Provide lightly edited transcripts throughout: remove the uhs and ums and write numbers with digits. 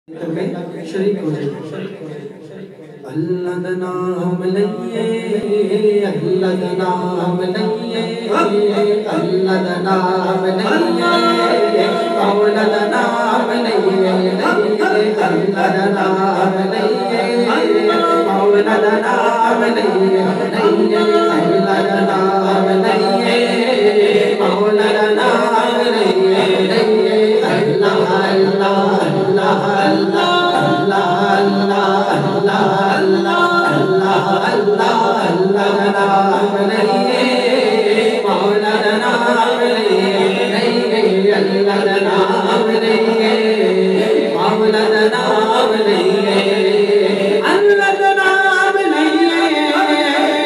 شریک ہو جائے اللہ دا نام لئیے اللہ دا نام لئیے اللہ دا نام لئیے مولا دا نام لئیے اللہ دا نام لئیے مولا دا نام لئیے اللہ دا نام لئیے مولا دا نام لئیے اللہ اللہ اللہ اللہ اللہ اللہ اللہ اللہ اللہ نام لئیے مولا نام لئیے اللہ نام لئیے مولا نام لئیے اللہ نام لئیے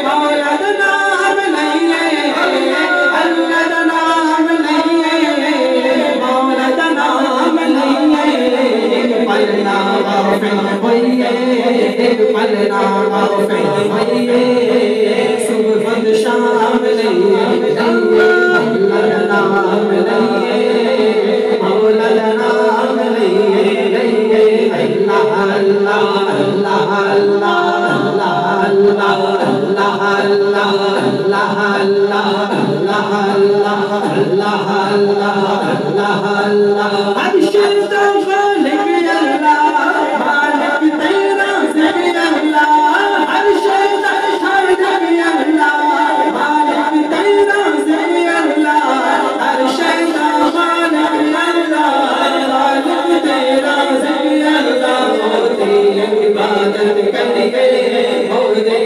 مولا نام لئیے اللہ نام لئیے مولا نام لئیے پلنا غافل ہوئیے پلنا غافل ہوئیے صبح شام لئیے اللہ نام لئیے مولا نام لئیے اللہ اللہ اللہ اللہ اللہ اللہ اللہ اللہ اللہ اللہ اللہ اللہ اللہ اللہ ابشر تو خالق اللہ مالک تیرا ذکر اللہ ابشر تو خالق اللہ مالک تیرا ذکر اللہ ابشر تو خالق اللہ مالک تیرا ذکر اللہ ہوتی عبادت کریے ہوتی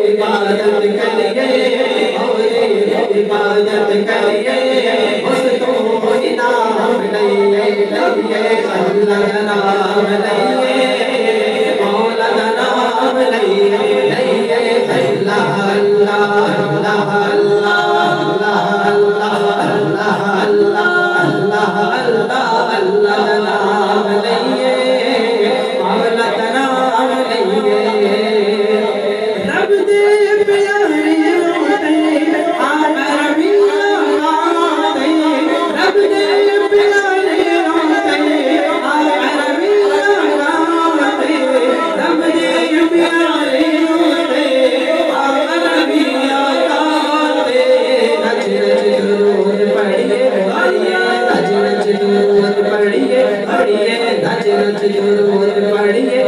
عبادت کریے ہوتی عبادت کریے اس تو انعام لئیے اللہ نام لئیے مولا نام لئیے اللہ اللہ اللہ اللہ اللہ اللہ اللہ اللہ نام لئیے مولا نام لئیے رب دے پیاری ہوتے آپ ربی آتے رب دے پیاری ہوتے آپ ربی آتے رب دے پیاری ہوتے آپ ربی آتے رج رج درود پڑھیے رج رج درود پڑھیے رج رج درود پڑھیے